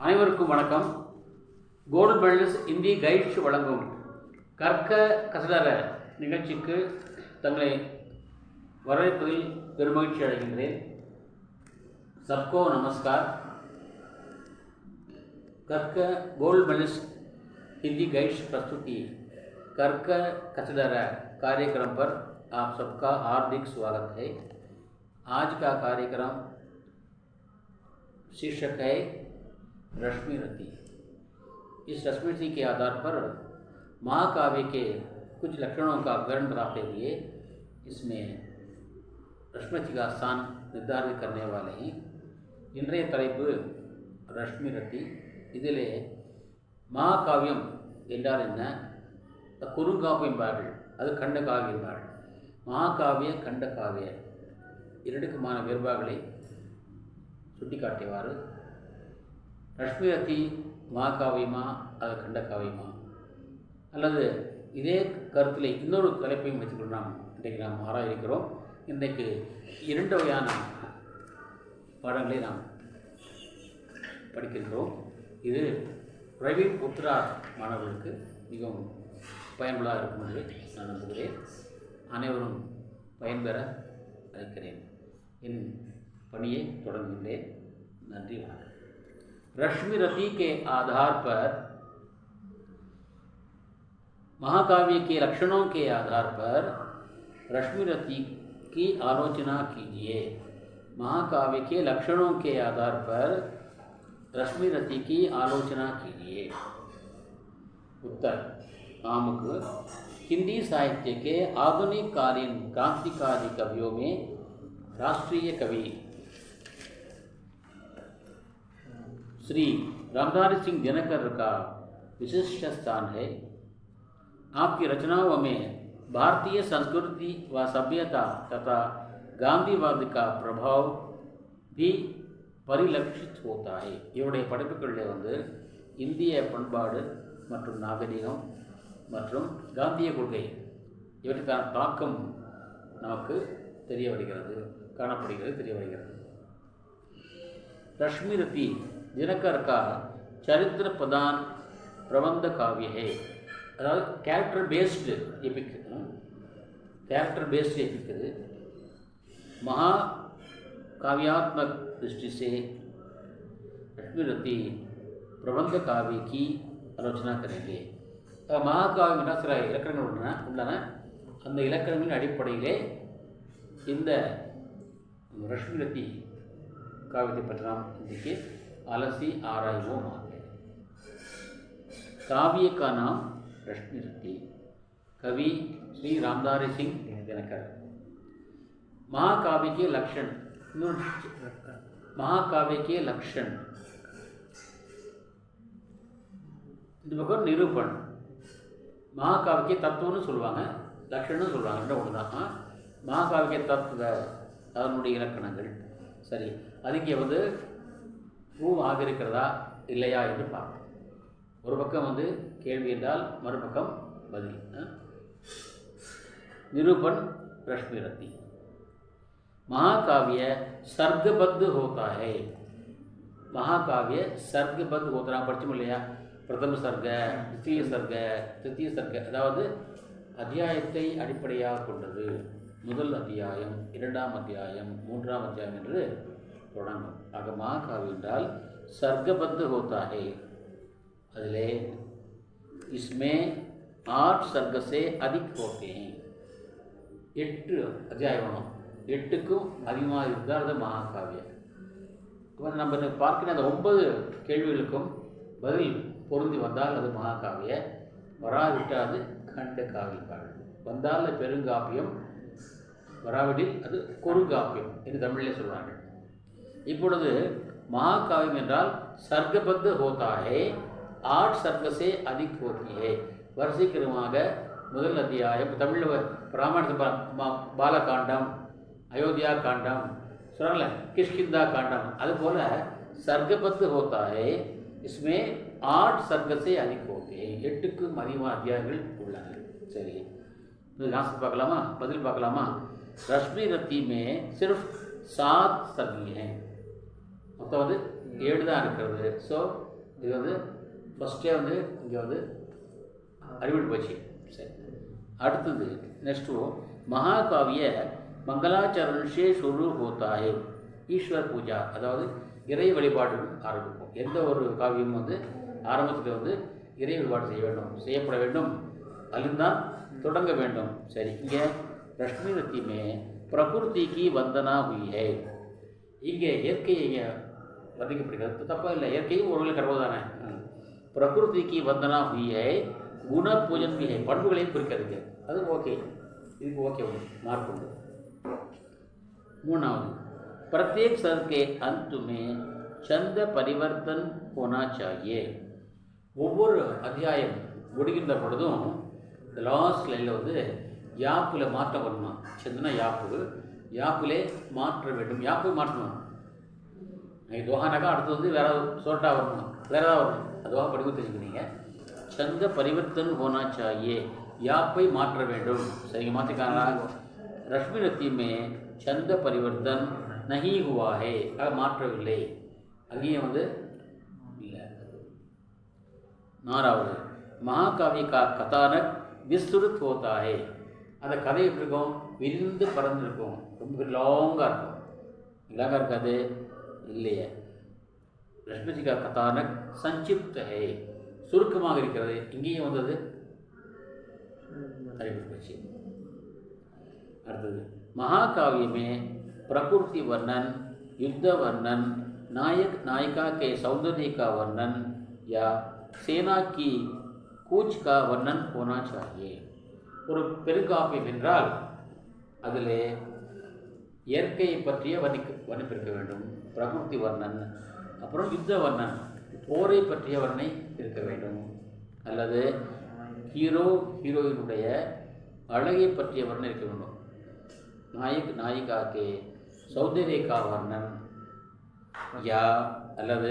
அனைவருக்கும் வணக்கம். Gold medalist Hindi guides வழங்கும் கற்க கசடர நிகழ்ச்சிக்கு தங்களை வரவேற்பதில் பெருமகிழ்ச்சி அடைகின்றேன். சப்கோ நமஸ்கார். कर्क गोल्ड मेडलिस्ट हिंदी गाइड्स प्रस्तुति कर्क कचडर कार्यक्रम पर आप सबका हार्दिक स्वागत है. आज का कार्यक्रम शीर्षक है रश्मि रति. इस रश्मि रति के आधार पर महाकाव्य के कुछ लक्षणों का विवरण कराते हुए इसमें रश्मि रति का स्थान निर्धारित करने वाले हैं. इन्றைய தலைப்பு रश्मि रति. இதிலே மகாகாவியம் என்றால் என்ன, குறுங்காப்பு என்பார்கள், அது கண்டகாவியம் என்பார்கள். மகாகாவிய கண்டகாவிய இரண்டுக்குமான வேறுபாடுகளை சுட்டிக்காட்டியவாறு ரஷ்மி ரத்தி மகாகாவியமா அது கண்டகாவியமா, அல்லது இதே கருத்திலே இன்னொரு தலைப்பையும் வைத்துக்கொண்டு இன்றைக்கு நாம் ஆராய இருக்கிறோம். இன்றைக்கு இரண்டு வகையான பாடங்களை நாம் படிக்கின்றோம். இது பிரவீன் உத்ரா மாணவர்களுக்கு மிகவும் பயனுள்ளதாக இருக்கும் என்று நான் நம்புகிறேன். அனைவரும் பயன்பெற அழைக்கிறேன். என் பணியை தொடங்குகின்றேன். நன்றி, வணக்கம். रश्मि रति के आधार पर, महाकाव्य के लक्षणों के आधार पर रश्मि रति की आलोचना कीजिए. महाकाव्य के लक्षणों के आधार पर रश्मि रति की आलोचना कीजिए. उत्तर: आमुक हिंदी साहित्य के आधुनिक कालीन क्रांतिकारी कवियों में राष्ट्रीय कवि श्री रामधारी सिंह दिनकर का विशिष्ट स्थान है. आपकी रचनाओं में भारतीय संस्कृति व सभ्यता तथा गांधीवाद का प्रभाव भी பரிலட்சித் होता है. இவருடைய படைப்புகளில் இந்திய பண்பாடு மற்றும் நாகரிகம் மற்றும் காந்திய கொள்கை இவற்றுக்கான தாக்கம் நமக்கு தெரிய வருகிறது, தெரிய வருகிறது. रश्मि रति दिनकर का चरित्र प्रधान प्रबंध काव्य है. अதாவது कैरेक्टर बेस्ड एपिक இது. महाकाव्यात्मक दृष्टि से रश्मि रति प्रबंध काव्य की आलोचना करेंगे. महाकाव्य में சில இலக்கணங்கள் உள்ளன. அந்த இலக்கணங்களின் அடிப்படையிலே இந்த रश्मि रति काव्यத்தை பற்றி நாம் இன்றைக்கு அலசி ஆராய்வோம். काव्य का नाम रश्मि रति. कवि श्री रामधारी सिंह दिनकर. महाकाव्य के लक्षण. महाकाव्य के लक्षण இந்த பக்கம் நிரூபண். महाकाव्य के தத்துவம்னு சொல்லுவாங்க, லட்சணம்னு சொல்லுவாங்க, ரெண்டும் ஒன்று தான். महाकाव्य के தத்துவ அதனுடைய இலக்கணங்கள். சரி, அதுக்கு ப்ரூவ் ஆகிருக்கிறதா இல்லையா என்று பார்ப்போம். ஒரு பக்கம் கேள்வி என்றால் மறுபக்கம் பதில். நிரூபண் रश्मि रति. महाकाव्य सर्गबद्ध होता है. महाकाव्य सर्गबद्ध होता है. படிச்சோம் இல்லையா? பிரதம சர்க்க, द्वितीय சர்க்க, तृतीय சர்க்க, அதாவது அத்தியாயத்தை அடிப்படையாக கொண்டது. முதல் அத்தியாயம், இரண்டாம் அத்தியாயம், மூன்றாம் அத்தியாயம் என்று தொடங்கும். ஆக महाकाव्य என்றால் सर्गबद्ध होता है. அதிலே इसमें 8 सर्ग से अधिक होते हैं. 8 அத்தியாயம், 8க்கும் அதிகமாக இருந்தால் அது மகாகாவிய. நம்ம பார்க்கிற அந்த 9 கேள்விகளுக்கும் பதில் பொருந்தி வந்தால் அது மகாகாவிய, வராவிட்டால் அது கண்ட காவியம். வந்தால் பெருங்காப்பியம், வராவிடில் அது குறுங்காப்பியம் என்று தமிழிலே சொல்கிறார்கள். இப்பொழுது மகாகாவியம் என்றால் சர்க்கபத்த ஹோதா ஹே, 8 சர்க்க சே அதிக் ஹோத்தி ஹே. வரிசைக்கிரமாக முதல் அத்தியாயம், தமிழில் ராமாயண பாலகாண்டம், अयोध्या कांडम सुनाल, किष्किंधा कांडम, அதுபோல सर्गबद्ध होता है. इसमें 8 सर्ग से अधिक होते हैं. 8க்கும் அதிகமான அத்தியாயங்கள் உள்ளன. சரி, ஆன்சர் பார்க்கலாமா, பதில் பார்க்கலாமா? रश्मि रति में सिर्फ 7 सर्ग हैं. मतलब 7 தான் இருக்கிறது. ஸோ இது வந்து ஃபஸ்ட்டே வந்து இங்கே வந்து அறிவிட்டு போச்சு. சரி, அடுத்தது நெக்ஸ்ட் महाकाव्य मंगलाचरण से शुरू होता है. ஈஸ்வர் பூஜா, அதாவது இறை வழிபாடு ஆரம்பிக்கும். எந்த ஒரு காவியமும் வந்து ஆரம்பத்தில் வந்து இறை வழிபாடு செய்ய வேண்டும், செய்யப்பட வேண்டும், அதுதான் தொடங்க வேண்டும். சரி, இங்கே ரஷ்மி ரத்தியுமே பிரகிருதிக்கு வந்தனா हुई है. இங்கே இயற்கையை வர்ணிக்கப்படுகிறது. தப்பா இல்லை, இயற்கையும் ஒரு கடவுள் தானே. பிரகிருதிக்கு வந்தனா हुई है, குண பூஜன் भी है, பண்புகளையும் குறிக்கிறது. அது ஓகே, இதுக்கு ஓகே உண்டு, மார்க் உண்டு. மூணாவது, प्रत्येक स्वर के अंत में छंद परिवर्तन होना चाहिए. ஒவ்வொரு அத்தியாயம் முடிகின்ற பொழுதும் லாஸ்ட் லைனில் வந்து யாப்பில் மாற்றம் வரணுமா. சந்தனா யாப்பு, யாப்பிலே மாற்ற வேண்டும், யாப்பு மாற்றணும். துவானாக்கா அடுத்து வந்து வேற சோட்டா வரணும், வேற ஏதாவது வரணும். அதுவாக படிக்க தெரிஞ்சுக்கிறீங்க. சந்த பரிவர்த்தன் होना चाहिए, யாப்பை மாற்ற வேண்டும். சரிங்க, மாற்றிக்காங்களா? ரஷ்மி ரத்தியுமே சந்த பரிவர்த்தன் நஹி हुआ है, மாற்றவில்லை. அங்கேயும் வந்து இல்லை. நாலாவது, மகாகாவிய கதானக் விஸ்ருத் होता है. அந்த கதை எப்படி இருக்கும்? விரிந்து பறந்துருக்கும், ரொம்ப லாங்காக இருக்கும். லாங்காக இருக்காது இல்லையே. லக்ஷ்மிஜிகா கதானக் சஞ்சிப்த है, சுருக்கமாக இருக்கிறது. இங்கேயும் வந்தது அறிவிச்சு. அடுத்தது, महाकाव्य में प्रकृति वर्णन, युद्ध वर्णन, नायक नायिका के सौंदर्य का वर्णन या सेना की कूच का वर्णन होना चाहिए. ஒரு பெருங்காப்பியம் என்றால் அதில் இயற்கையை பற்றிய வர்ணிப்பிருக்க வேண்டும், பிரகிருதி வர்ணன். அப்புறம் யுத்த வர்ணன், போரை பற்றிய வர்ணனை இருக்க வேண்டும். அல்லது ஹீரோ ஹீரோயினுடைய அழகை பற்றிய வர்ணனை இருக்க வேண்டும். नायक नायिका के सौंदर्य का वर्णन या அல்லது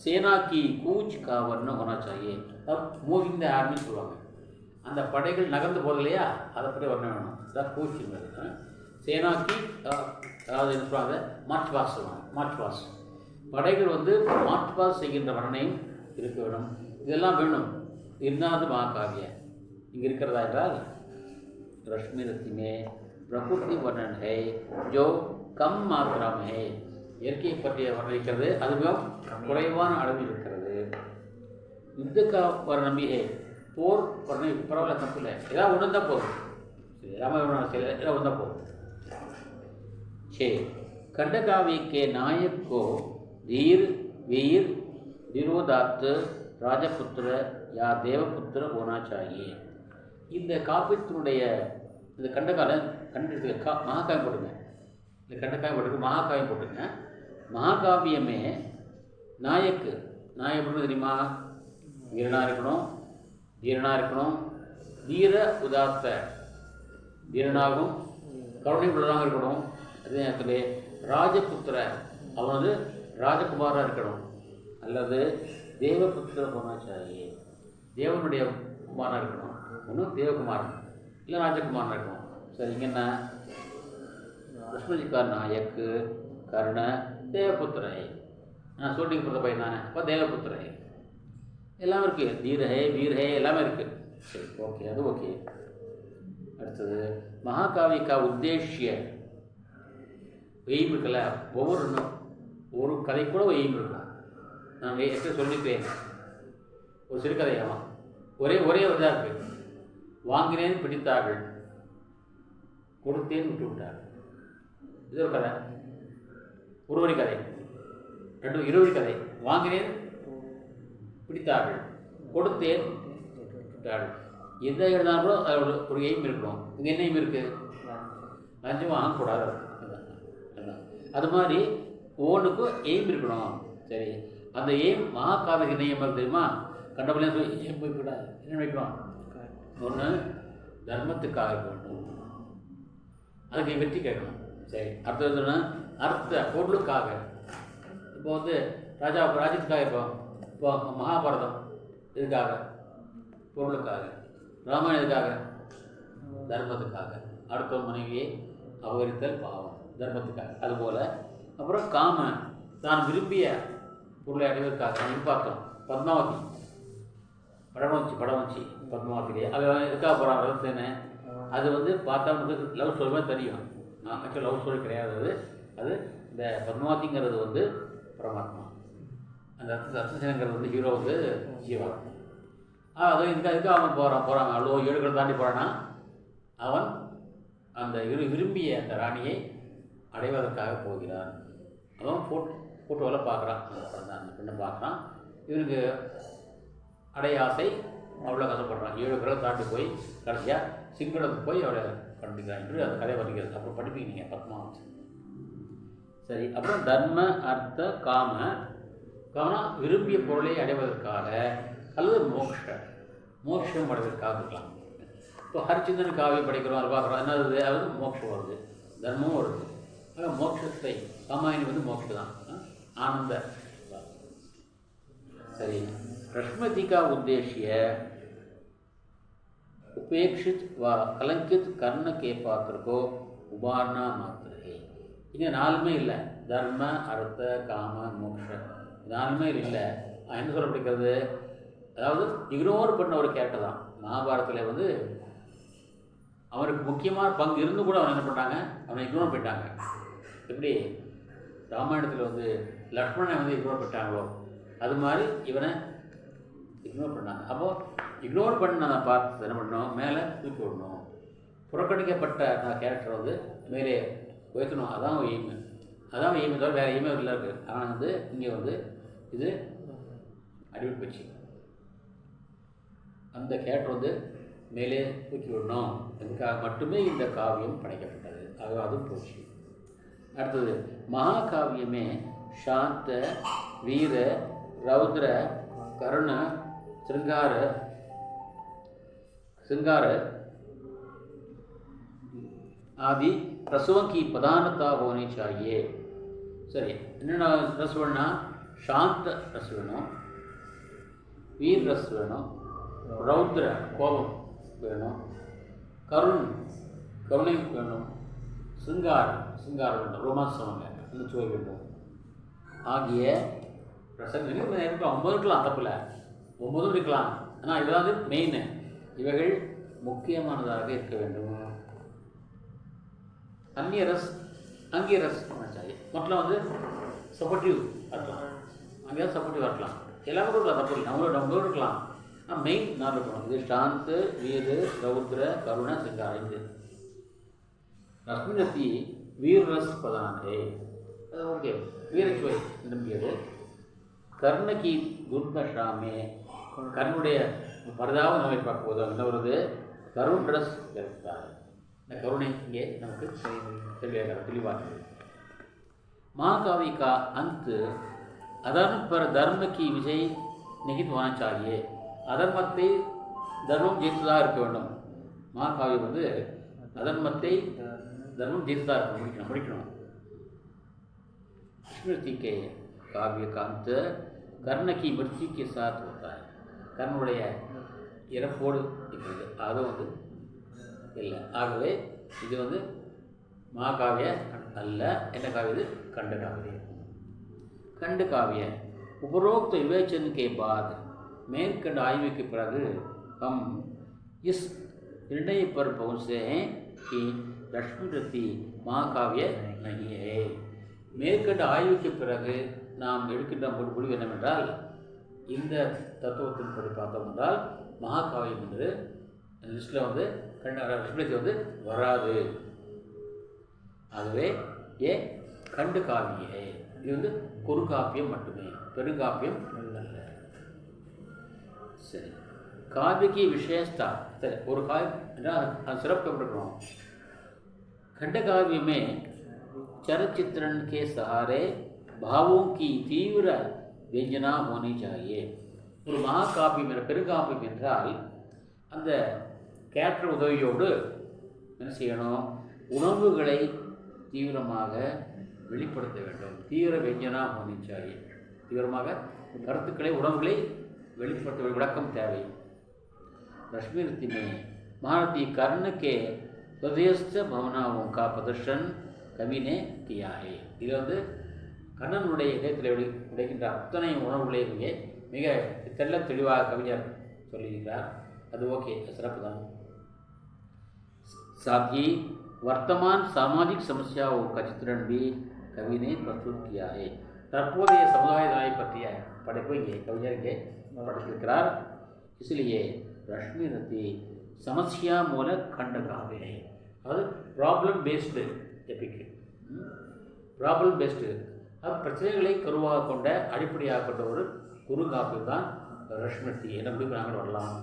சேனா की कूच का वर्णन होना चाहिए. अब மூவிங் த ஆர்மி சொல்லுவாங்க, அந்த படைகள் நகர்ந்து போகுது இல்லையா, அதை பற்றி வர்ணம் வேணும். அதான் கூச்சுங்கிறது. சேனாக்கி அதாவது என்ன சொல்லுவாங்க, மார்ச் பாஸ் சொல்லுவாங்க. மார்ச் பாஸ், படைகள் வந்து மார்ச் பாஸ் செய்கின்ற வர்ணனையும் இருக்க வேணும். இதெல்லாம் வேணும். இருந்தாலும் மகாகாவிய இங்கே இருக்கிறதா என்றால் रश्मि रति में प्रकृति वर्णन है जो कम मात्रा में है. இயற்கையை பற்றிய வர்ணிக்கிறது, அது மிகவும் குறைவான அளவில் இருக்கிறது. யுத்த வர்ணம் है, போர் வர்ணம் பரவாயில்ல, தப்பு இல்லை. ஏதாவது ஒன்று தான் போதும். ராமாயணம் சில ஏதாவது ஒன்று தான் போதும். 6. खंडकाव्य के नायक को धीर वीर विरोधार्थ राजपुत्र या देवपुत्र होना चाहिए. இந்த காப்பியத்தினுடைய இந்த கண்டெடுத்து மகாகாவியம் போட்டுங்க. இந்த கண்டகாவியம் போட்டுருக்கு, மகாகாவியம் போட்டுங்க. மகாகாவியமே நாயக்கு, நாயக்கு தெரியுமா? வீரனாக இருக்கணும், தீரனாக இருக்கணும். தீர உதாத்த, தீரனாகவும் கருணை உள்ளதாக இருக்கணும். அதே நேரத்தில் ராஜபுத்திர, அவன் வந்து ராஜகுமாராக இருக்கணும். அல்லது தேவபுத்திர போனாச்சாரியே, தேவனுடைய குமாராக இருக்கணும். ஒன்று தேவகுமாரன் இல்லை ராஜகுமாரன் இருக்கணும். சரி, இங்கே என்ன லக்ஷ்மணஜிக்கா நாயக்கு கர்ண தேவபுத்திரை, நான் ஷூட்டிங் போகிற பையன் தானே, அப்போ தேவபுத்திரை எல்லாமே இருக்குது. தீரஹே வீரஹே எல்லாமே இருக்குது. சரி, ஓகே, அது ஓகே. அடுத்தது, மகாகாவியக்கா உத்தேசிய எய்ம் இருக்குல்ல, ஒரு கதை கூட எய்ம் இருக்கும். நான் எப்படி சொல்லிக்கிறேன், ஒரு சிறுகதையாமா ஒரே இதாக இருக்குது. வாங்கினேன் பிடித்தார்கள், கொடுத்தேன் விட்டு விட்டார்கள். இது ஒரு கதை, ஒரு வரி கதை. 20 கதை. வாங்கினேன் பிடித்தார்கள், கொடுத்தேன் விட்டார்கள். எந்த எழுதாலும் கூட அதோட ஒரு எய்ம் இருக்கணும். இங்கே என்ன எய்ம் இருக்குது? லஞ்சம் வாங்கக்கூடாது. அது மாதிரி ஒவ்வொன்றுக்கும் எய்ம் இருக்கணும். சரி, அந்த எய்ம் மகாகாவிய நியமம் தெரியுமா? கண்டபடியாக சொல்லி ஏன் போய்க்கூடாது, என்ன வைக்கணும்? ஒன்று தர்மத்துக்காக வேண்டும், அதுக்கு வெற்றி கேட்கணும். சரி, அடுத்ததுன்னா அர்த்த பொருளுக்காக. இப்போ வந்து ராஜ்யத்துக்காக இப்போ மகாபாரதம் இதுக்காக பொருளுக்காக, ராமாயணம் இதுக்காக தர்மத்துக்காக. அடுத்த மனைவியை அபகரித்தல் பாவம், தர்மத்துக்காக. அதுபோல் அப்புறம் காம, தான் விரும்பிய பொருளை அடைவதற்காக நம்ம பார்த்தோம். பத்மாவதி படம் வச்சு பத்மாவதிலே அது எதுக்காக போகிறான் ரதத்தேன்னு, அது வந்து பார்த்தா நமக்கு லவ் ஸ்டோரி மாதிரி தெரியும். ஆக்சுவல் லவ் ஸ்டோரி கிடையாது. அது இந்த பத்மாவதிங்கிறது வந்து பரமாத்மா, அந்த ரத்தசேனங்கிறது வந்து ஹீரோ வந்து ஜீவா. அது இதுக்காக அவன் போகிறான் அவ்வளோ 7 கடல் தாண்டி போகிறான்னா அவன் அந்த விரும்பிய அந்த ராணியை அடைவதற்காக போகிறான். அவன் ஃபோட்டோவில் பார்க்குறான், அந்த பெண்ணை பார்க்குறான். இவனுக்கு அடைய ஆசை, அவ்வளோ கஷ்டப்படுறான். 7 கடல் தாண்டி போய் கடைசியாக சிங்களத்துக்கு போய் அவளை கண்டுக்கிறான் என்று அந்த கதை வருகிறது. அப்புறம் படிப்பீங்க நீங்கள் பத்மாவதி. சரி, அப்புறம் தர்ம அர்த்த காமனா விரும்பிய பொருளை அடைவதற்காக அல்லது மோட்சம் அடைவதற்காக இருக்கலாம். இப்போ ஹரிச்சந்திரன் காவியம் படிக்கிறோம், அது பார்க்குறோம், என்னது அது மோட்சம் வருது, தர்மமும் வருது. ஆக மோட்சத்தை காமாயினி வந்து மோட்சம் தான், ஆனந்த. சரி, रश्मति का उद्देश्य उपेक्षित व कलंकित कर्ण के पात्र को उबारना मात्र है. इन्हें नाल में இல்லை தர்ம அர்த்த காம மோட்ச நாலுமே இல்லை. என்ன சொல்லப்படுகிறது, அதாவது இக்னோர் பண்ண ஒரு கேரக்டர் தான். மகாபாரதத்தில் வந்து அவனுக்கு முக்கியமான பங்கு இருந்து கூட அவன் என்ன பண்ணாங்க, அவனை இக்னோர் பண்ணிட்டாங்க. எப்படி ராமாயணத்தில் வந்து லக்ஷ்மணனை வந்து இக்னோர் பண்ணிட்டாங்களோ அது மாதிரி இவனை இக்னோர் பண்ணாங்க. அப்போது இக்னோர் பண்ண நான் பார்த்து என்ன பண்ணணும், மேலே தூக்கி விடணும். புறக்கணிக்கப்பட்ட நான் கேரக்டரை வந்து மேலே உயர்த்தணும். அதான் எய்மு, அதான் எய்மை தவிர வேறு எய்மே இல்லை இருக்குது. ஆனால் வந்து இங்கே வந்து இது அடிவிட்டு போச்சு. அந்த கேரக்டர் வந்து மேலே தூக்கி விடணும், அதுக்காக மட்டுமே இந்த காவியம் படைக்கப்பட்டது. ஆக அதுவும் போச்சு. அடுத்தது மகாகாவியமே சாந்த வீர ரௌத்ர कर्ण श्रृंगार आदि रसों की प्रधानता होनी चाहिए. सरी इन्ना रस वेणुना, शांत रस वेणुम, वीर रस वेणुम, रौद्र कोपम वेणुम, करुणை வேணும், சிங்காரம் ரொமான்ஸ் அந்த சுவை வேண்டும் ஆகிய ரசங்கள் 9 இருக்கலாம், தப்பில் 9 இருக்கலாம். ஆனால் இதாவது மெயின், இவைகள் முக்கியமானதாக இருக்க வேண்டும். அங்கிய ரஸ் சாரி மொத்தம் வந்து சப்போர்ட்டிவ் இருக்கலாம், அங்கே சப்போர்ட்டிவாக இருக்கலாம், எல்லாமே இருக்கலாம், தப்பு இல்லை. நம்மளோட இருக்கலாம். ஆனால் மெயின் 4 இருக்கணும். இது சாந்த வீர ரௌத்ர கருண சிங்காரம். இது ரஸ்மினத்தி வீர் ரஸ் பிரதான் है. ओके வீரச்சுவை நம்பியது. கர்ண கி துர்தஷா மே, கர்ணுடைய பரதாவை நோயை பார்க்கும்போது என்ன வருது, கருண் ரஸ் இருந்தார். இந்த கருணை இங்கே நமக்கு தெளிவாக. महाकाव्य का अंत अधर्म पर धर्म की विजय निहित होना चाहिए. அதர்மத்தை தர்மம் ஜெயித்ததாக இருக்க வேண்டும். மகாகாவியம் வந்து அதர்மத்தை தர்மம் ஜெயித்ததாக இருக்க முடிக்கணும். स्मृति के काव्य का अंत कर्ण की मृत्यु के साथ होता है. கர்ணனுடைய இறப்போடு இருக்கிறது, அதுவும் வந்து இல்லை. ஆகவே இது வந்து மகாகாவிய அல்ல. என்ன காவியம் இது? खंड काव्य. खंड काव्य उपरोक्त विवेचन के बाद मेलखंड आयु के பிறகு हम इस निर्णय पर पहुँचे हैं कि लक्ष्मीवृत्ति महाकाव्य नहीं है. மேற்கண்ட ஆய்வுக்கு பிறகு நாம் எடுக்கின்ற முடிவு என்னவென்றால், இந்த தத்துவத்தின்படி பார்த்தோம் என்றால் மகாகாவியம் என்று லிஸ்ட்டில் வந்து லக்ஷ்மிவதி வந்து வராது. ஆகவே खंड काव्य है. இது வந்து குறு காப்பியம் மட்டுமே, பெருங்காப்பியம் அல்ல. சரி, काव्य की विशेषता. சரி, ஒரு காவியம் சிறப்பு எப்படி இருக்கணும்? खंड काव्य में चलचित्रण के सहारे भावों की तीव्र व्यंजना होनी चाहिए. ஒரு மகாகாப்பியம் பெருங்காப்பியம் என்றால் அந்த கேரக்டர் உதவியோடு என்ன செய்யணும், உணர்வுகளை தீவிரமாக வெளிப்படுத்த வேண்டும். தீவிர व्यंजना होनी चाहिए. தீவிரமாக கருத்துக்களை உணர்வுகளை வெளிப்படுத்த விளக்கம் தேவை. लक्ष्मीवृत्ति में महारथी कर्ण के हृदयस्थ भावनाओं का प्रदर्शन कवि ने किया है. இது வந்து கண்ணனுடைய இதயத்தில் கிடைக்கின்ற அத்தனை உணர்வுகளையுமே மிக தெள்ள தெளிவாக கவிஞர் சொல்லியிருக்கிறார். அது ஓகே, சிறப்பு தான். साथ ही वर्तमान सामाजिक समस्याओं का चित्रण भी कवि ने प्रस्तुत किया है. தற்போதைய சமுதாய நிலை பற்றிய படைப்பு இங்கே கவிஞர் இங்கே படைத்திருக்கிறார். इसलिए रश्मि रति समस्या मूल खंड काव्य है. அது problem based Epic. Problem based அது பிரச்சனைகளை கருவாக கொண்ட அடிப்படையாக கொண்ட ஒரு குறுங்காப்பியம் தான் रश्मि என முடிவு நாங்கள் வரலாம்.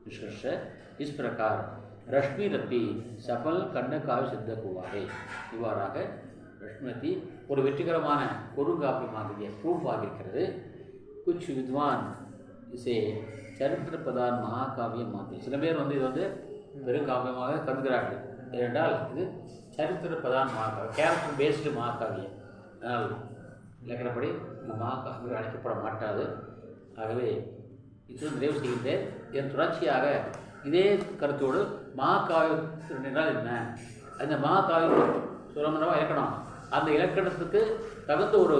निष्कर्ष इस प्रकार रश्मि रति सफल खंड काव्य सिद्ध हुआ है. இவ்வாறாக रश्मि रति ஒரு வெற்றிகரமான குறுங்காப்பியமாகிய ப்ரூஃப் ஆகியிருக்கிறது. कुछ विद्वान इसे சரித்திர பிரதான் மகாகாவியம் மாற்றி, சில பேர் இது பெருங்காவியமாக கருதுகிறார்கள். ஏனென்றால் இது சரித்திர பிரதான் மகாகாவியம், கேரக்டர் பேஸ்டு மகாகாவியம். அதனால் இலக்கணப்படி இந்த மகாகாவியம் அழைக்கப்பட மாட்டாது. ஆகவே இது நிறைவு செய்கின்றேன். இதன் தொடர்ச்சியாக இதே கருத்தோடு மகாகாவியம் என்றால் என்ன, அந்த மகாகாவியம் சுரமனமாக இலக்கணம், அந்த இலக்கணத்துக்கு தகுந்த ஒரு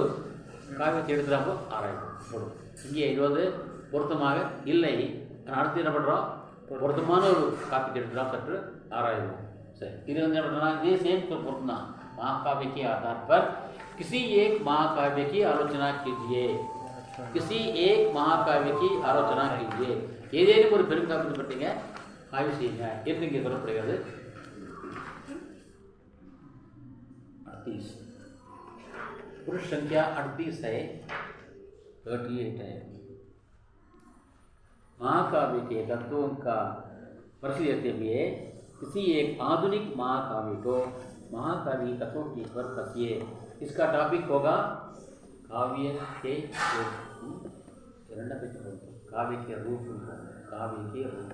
காவியத்தை எடுத்துடாமோ ஆராய்வோம். இங்கே இது பொருத்தமாக இல்லை, அடுத்து என்ன பண்ணுறோம், பொருத்தமான ஒரு காப்பியத்தை எடுத்துலாம் சற்று ஆராய்வோம். சரி, இது என்ன பண்ணுறோம்னா இதே சேம் பொருத்தம் தான். महाकाव्य के आधार पर किसी एक महाकाव्य की आलोचना कीजिए. किसी एक महाकाव्य की आलोचना कीजिए. ஏதேனும் ஒரு பெருங்காப்பியத்தை பற்றிங்க ஆய்வு செய்யுங்க என்று இங்கே சொல்லப்படுகிறது. 38 पुरुष संख्या 38 है, 38 है. महाकाव्य के तत्वों का परिचय देते हुए किसी एक आधुनिक महाकाव्य को महाकाव्य कसौटी पर कसिए. इसका टॉपिक होगा काव्य के रूप. काव्य के रूप. काव्य के रूप.